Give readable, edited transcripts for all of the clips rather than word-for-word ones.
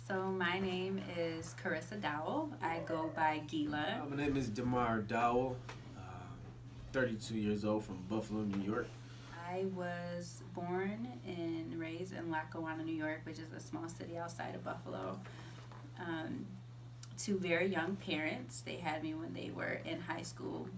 So my name is Carissa Dowell. I go by Gila. My name is Damar Dowell, 32 years old from Buffalo, New York. I was born and raised in Lackawanna, New York, which is a small city outside of Buffalo. Um, to very young parents. They had me when they were in high school.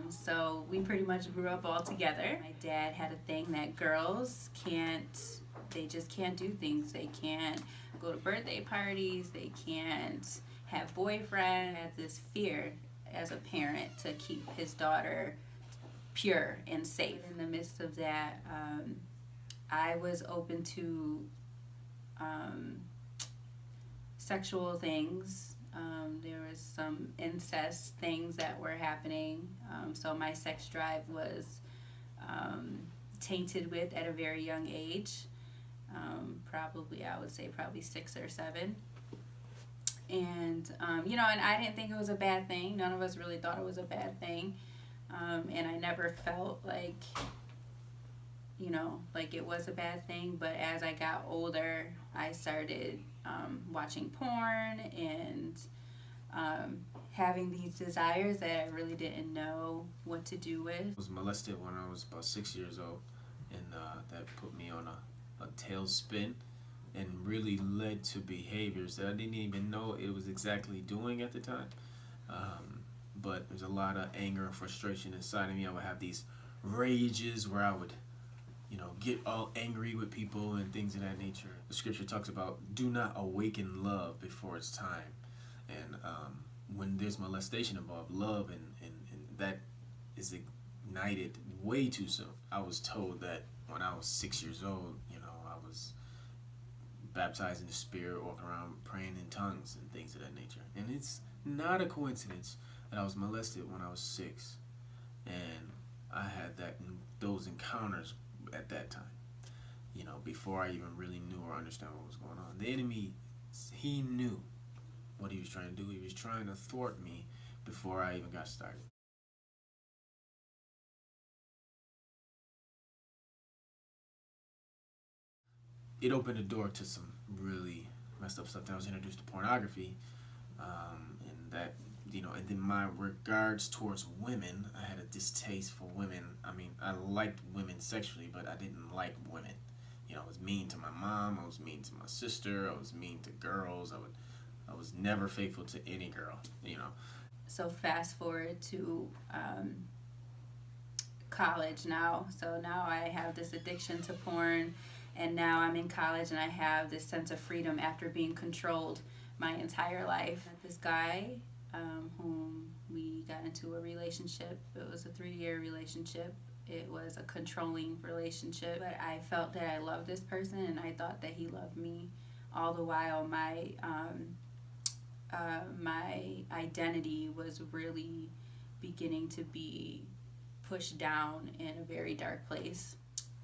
So we pretty much grew up all together. My dad had a thing that girls can't, they just can't do things. They can't go to birthday parties, they can't have boyfriend. I had this fear as a parent to keep his daughter pure and safe. In the midst of that, I was open to um, sexual things. There was some incest things that were happening. So my sex drive was um, tainted with at a very young age. Probably, I would say, probably 6 or 7. And I didn't think it was a bad thing. None of us really thought it was a bad thing. And I never felt like it was a bad thing. But as I got older, I started watching porn and having these desires that I really didn't know what to do with. I was molested when I was about 6 years old, and that put me on a tailspin and really led to behaviors that I didn't even know it was exactly doing at the time. But there's a lot of anger and frustration inside of me. I would have these rages where I would get all angry with people and things of that nature. The scripture talks about do not awaken love before it's time. And when there's molestation involved, love and that is ignited way too soon. I was told that when I was 6 years old, I was baptized in the Spirit, walking around praying in tongues and things of that nature. And it's not a coincidence that I was molested when I was 6. And I had those encounters at that time, before I even really knew or understand what was going on. The enemy, he knew what he was trying to do. He was trying to thwart me before I even got started. It opened the door to some really messed up stuff. I was introduced to pornography, and that, and then my regards towards women, I had a distaste for women. I mean, I liked women sexually, but I didn't like women. I was mean to my mom. I was mean to my sister. I was mean to girls. I was never faithful to any girl. So fast forward to college now. So now I have this addiction to porn, and now I'm in college and I have this sense of freedom after being controlled my entire life. This guy whom we got into a relationship. It was a 3-year relationship. It was a controlling relationship, but I felt that I loved this person and I thought that he loved me. All the while, my identity was really beginning to be pushed down in a very dark place.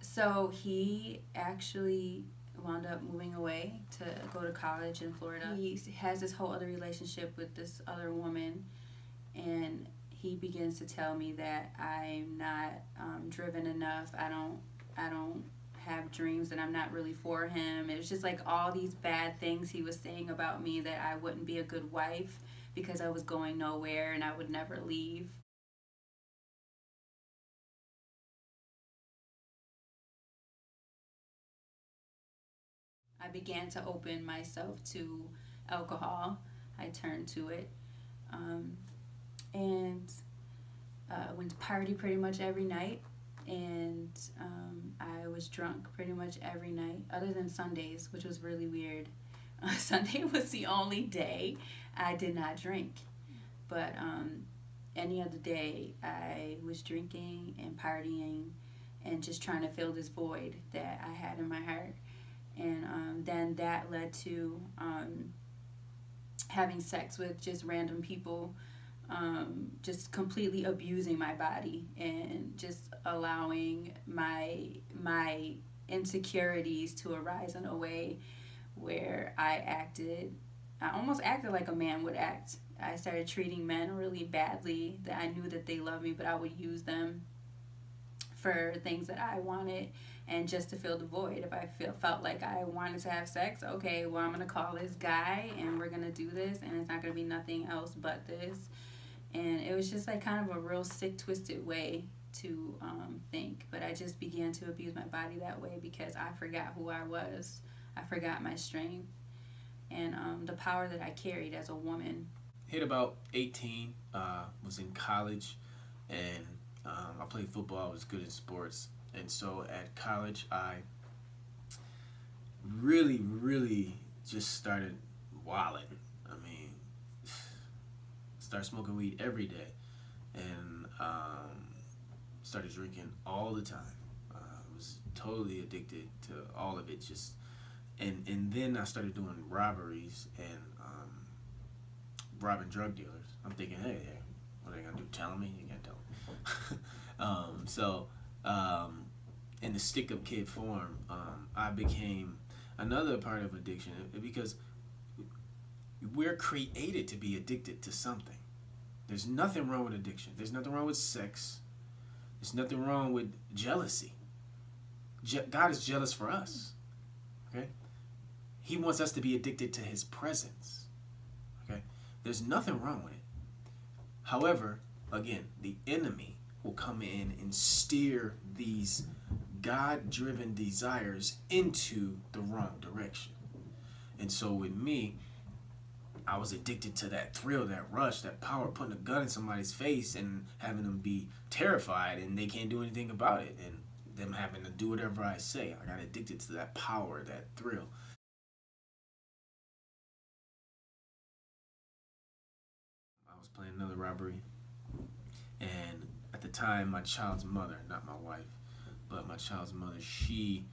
So he actually wound up moving away to go to college in Florida. He has this whole other relationship with this other woman, and he begins to tell me that I'm not driven enough. I don't have dreams, and I'm not really for him. It was just like all these bad things he was saying about me, that I wouldn't be a good wife because I was going nowhere and I would never leave. I began to open myself to alcohol. I turned to it, um, and went to party pretty much every night. And I was drunk pretty much every night, other than Sundays, which was really weird. Sunday was the only day I did not drink, but any other day I was drinking and partying and just trying to fill this void that I had in my heart. And then that led to having sex with just random people, just completely abusing my body and just allowing my insecurities to arise in a way where I almost acted like a man would act. I started treating men really badly, that I knew that they loved me, but I would use them for things that I wanted and just to fill the void. If I felt like I wanted to have sex, okay, well, I'm going to call this guy and we're going to do this, and it's not going to be nothing else but this. And it was just like kind of a real sick, twisted way to think. But I just began to abuse my body that way because I forgot who I was. I forgot my strength and the power that I carried as a woman. Hit about 18, was in college, and I played football. I was good in sports. And so at college, I really just started wilding. I mean, started smoking weed every day, and started drinking all the time. Was totally addicted to all of it. Just and then I started doing robberies and robbing drug dealers. I'm thinking, hey, what are they gonna do? Tell me? You can't tell me. In the stick-up kid form, I became another part of addiction because we're created to be addicted to something. There's nothing wrong with addiction. There's nothing wrong with sex. There's nothing wrong with jealousy. God is jealous for us. Okay? He wants us to be addicted to his presence. Okay? There's nothing wrong with it. However, again, the enemy will come in and steer these God-driven desires into the wrong direction. And so with me, I was addicted to that thrill, that rush, that power, putting a gun in somebody's face and having them be terrified and they can't do anything about it, and them having to do whatever I say. I got addicted to that power, that thrill. I was playing another robbery, and at the time, my child's mother, not my wife, but my child's mother, she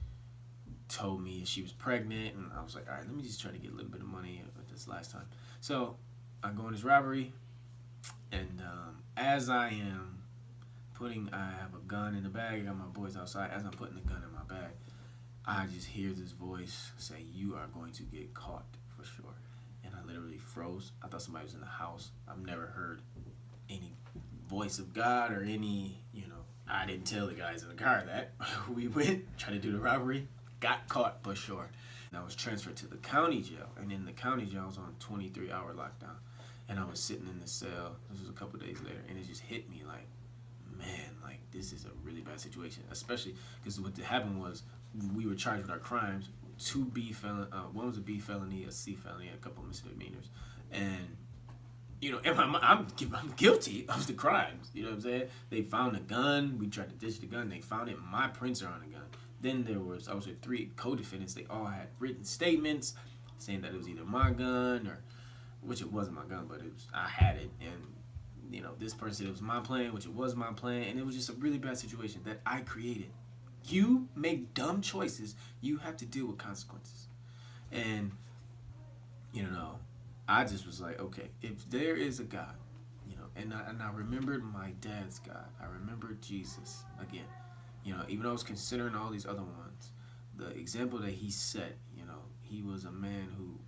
told me she was pregnant, and I was like, all right, let me just try to get a little bit of money with this last time. So I go on this robbery, and as I am I have a gun in the bag, I got my boys outside, as I'm putting the gun in my bag, I just hear this voice say, you are going to get caught for sure. And I literally froze. I thought somebody was in the house. I've never heard any voice of God or any, I didn't tell the guys in the car that. We went, tried to do the robbery, got caught for sure. And I was transferred to the county jail. And in the county jail, I was on a 23-hour lockdown. And I was sitting in the cell, this was a couple days later, and it just hit me like, man, like this is a really bad situation. Especially because what happened was we were charged with our crimes. One was a B felony, a C felony, a couple misdemeanors. And I'm guilty of the crimes. You know what I'm saying? They found a gun. We tried to ditch the gun. They found it. My prints are on the gun. Then I was with 3 co-defendants. They all had written statements saying that it was either my gun which it wasn't my gun, but I had it. And, this person said it was my plan, which it was my plan. And it was just a really bad situation that I created. You make dumb choices, you have to deal with consequences. And, I just was like, okay, if there is a God, and I remembered my dad's God. I remembered Jesus again. Even though I was considering all these other ones, the example that he set, he was a man who,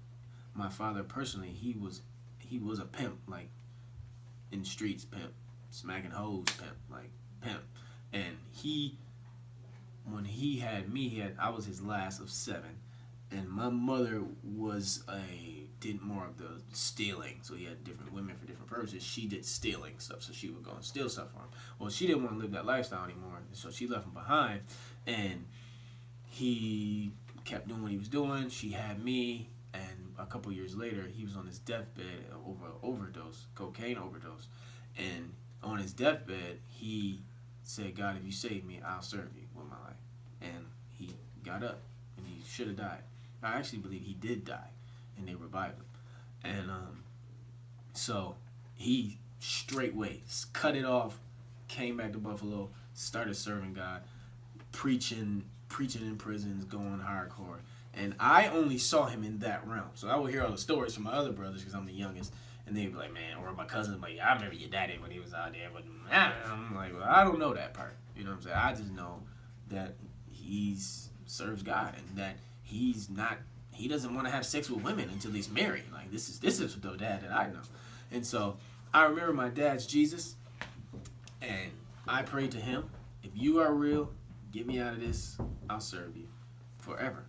my father personally, he was a pimp, like in the streets, pimp, smacking hoes, pimp, like pimp. And when he had me, I was his last of 7. And my mother did more of the stealing. So he had different women for different purposes. She did stealing stuff, so she would go and steal stuff from him. Well, she didn't want to live that lifestyle anymore, so she left him behind. And he kept doing what he was doing. She had me, and a couple years later, he was on his deathbed over an overdose, cocaine overdose. And on his deathbed, he said, God, if you save me, I'll serve you with my life. And he got up, and he should have died. I actually believe he did die, and they revived him. And so he straightway cut it off, came back to Buffalo, started serving God, preaching in prisons, going hardcore. And I only saw him in that realm. So I would hear all the stories from my other brothers because I'm the youngest, and they'd be like, man, or my cousin like, I remember your daddy when he was out there, but I'm like, well, I don't know that part. You know what I'm saying? I just know that he serves God and that he doesn't want to have sex with women until he's married. Like this is the dad that I know. And so I remember my dad's Jesus, and I prayed to him, If you are real, get me out of this. I'll serve you forever.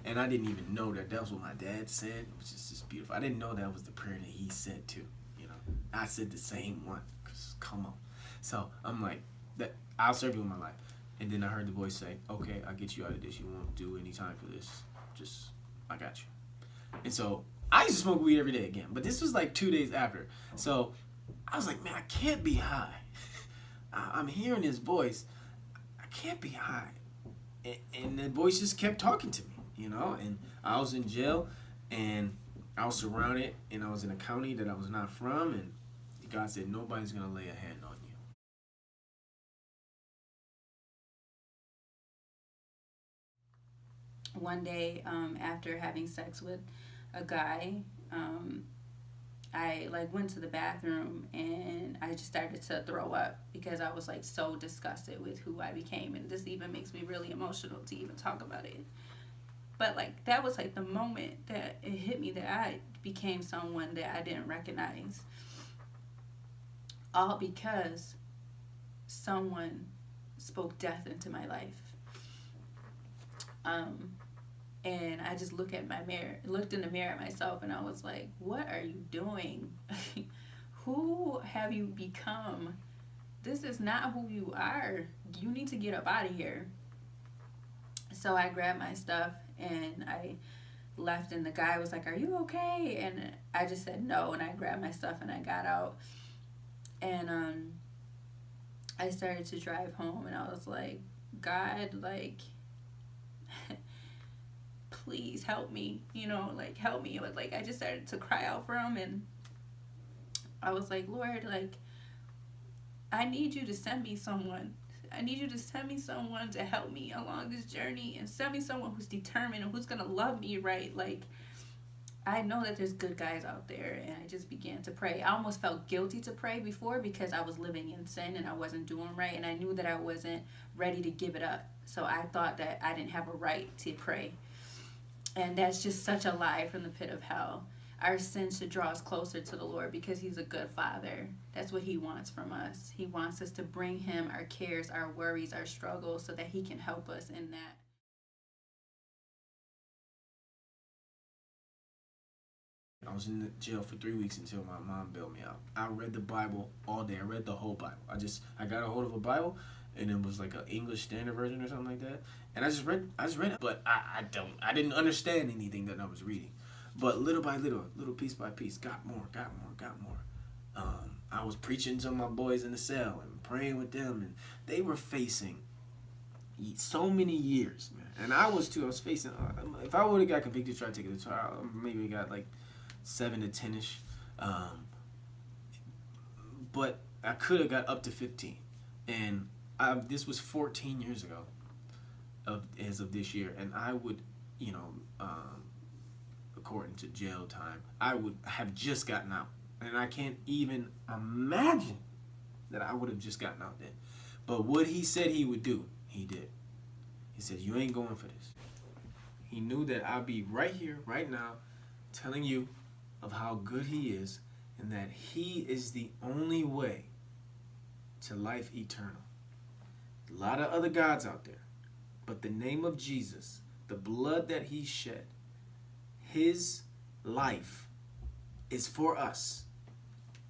And I didn't even know that was what my dad said, which is just beautiful. I didn't know that was the prayer that he said too. You know, I said the same one. 'Cause come on. So I'm like, that I'll serve you with my life. And then I heard the voice say, okay, I'll get you out of this. You won't do any time for this. Just, I got you. And so I used to smoke weed every day again. But this was like 2 days after. So I was like, man, I can't be high. I'm hearing his voice. I can't be high. And the voice just kept talking to me, you know? And I was in jail, and I was surrounded, and I was in a county that I was not from, and God said, nobody's going to lay a hand on you. One day, after having sex with a guy, I like went to the bathroom and I just started to throw up because I was like so disgusted with who I became, and this even makes me really emotional to even talk about it. But like that was like the moment that it hit me that I became someone that I didn't recognize, all because someone spoke death into my life. Um, and I just looked in the mirror at myself, and I was like, what are you doing? Who have you become? This is not who you are. You need to get up out of here. So I grabbed my stuff and I left, and the guy was like, are you okay? And I just said no, and I grabbed my stuff and I got out. And I started to drive home, and I was like, God, like, please help me, like help me. It was like I just started to cry out for him, and I was like, Lord, like, I need you to send me someone. I need you to send me someone to help me along this journey, and send me someone who's determined and who's gonna love me right. Like, I know that there's good guys out there, and I just began to pray. I almost felt guilty to pray before because I was living in sin and I wasn't doing right, and I knew that I wasn't ready to give it up. So I thought that I didn't have a right to pray. And that's just such a lie from the pit of hell. Our sin should draw us closer to the Lord because He's a good Father. That's what He wants from us. He wants us to bring Him our cares, our worries, our struggles, so that He can help us in that. I was in the jail for 3 weeks until my mom bailed me out. I read the Bible all day. I read the whole Bible. I got a hold of a Bible, and it was like an English Standard Version or something like that. And I just read it, but I didn't understand anything that I was reading. But little by little piece by piece, got more. I was preaching to my boys in the cell and praying with them, and they were facing so many years, man. And I was too. I was facing. If I would have got convicted, tried to take it to trial, maybe got like 7 to 10ish. But I could have got up to 15, and this was 14 years ago, as of this year, and I would, according to jail time, I would have just gotten out, and I can't even imagine that I would have just gotten out then. But what he said he would do, he did. He said, you ain't going for this. He knew that I'd be right here, right now, telling you of how good He is, and that He is the only way to life eternal. A lot of other gods out there, but the name of Jesus, the blood that He shed, His life is for us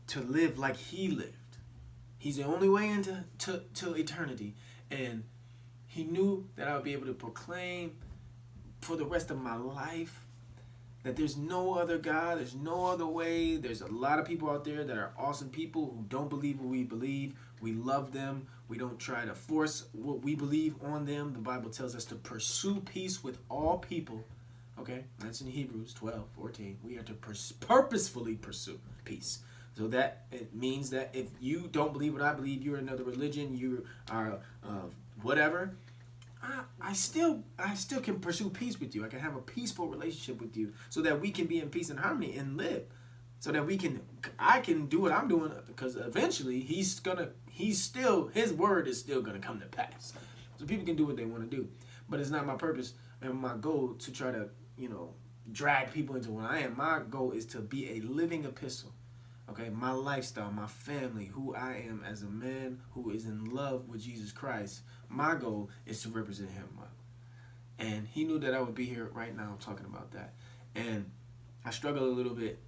to live like He lived. He's the only way into to eternity, and He knew that I would be able to proclaim for the rest of my life that there's no other God, there's no other way. There's a lot of people out there that are awesome people who don't believe what we believe. We love them. We don't try to force what we believe on them. The Bible tells us to pursue peace with all people. Okay, that's in Hebrews 12:14. We are to purposefully pursue peace. So that it means that if you don't believe what I believe, you're another religion, you are whatever, I still can pursue peace with you. I can have a peaceful relationship with you so that we can be in peace and harmony and live. So that I can do what I'm doing, because eventually His word is still gonna come to pass. So people can do what they want to do. But it's not my purpose and my goal to try to, drag people into what I am. My goal is to be a living epistle, okay, my lifestyle, my family, who I am as a man who is in love with Jesus Christ. My goal is to represent him. And he knew that I would be here right now talking about that. And I struggled a little bit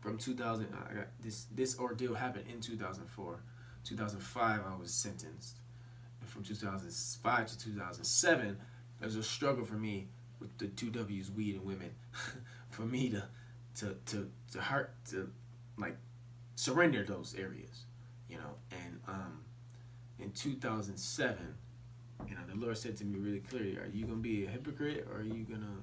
from 2000. I got this ordeal happened in 2004. 2005, I was sentenced. And from 2005 to 2007, there was a struggle for me with the two W's, weed and women, for me to hurt, to like surrender those areas, you know. And in 2007, you know, the Lord said to me really clearly, "Are you gonna be a hypocrite, or are you gonna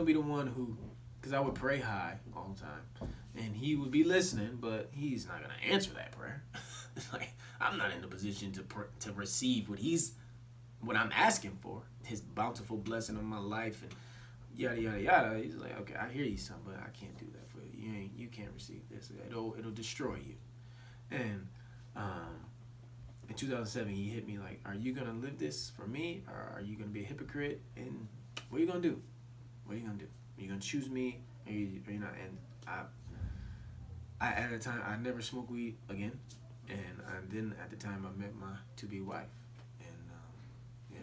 be the one who?" Because I would pray high all the time, and He would be listening, but He's not gonna answer that prayer. Like, I'm not in the position to receive what I'm asking for, His bountiful blessing on my life, and yada yada yada. He's like, okay, I hear you, son, but I can't do that for you. You can't receive this. It'll destroy you. And in 2007, He hit me like, are you gonna live this for me, or are you gonna be a hypocrite? And what are you gonna do? What are you gonna do? Are you gonna choose me, or you not? And I at the time I never smoked weed again, and then at the time I met my to-be wife, and yeah,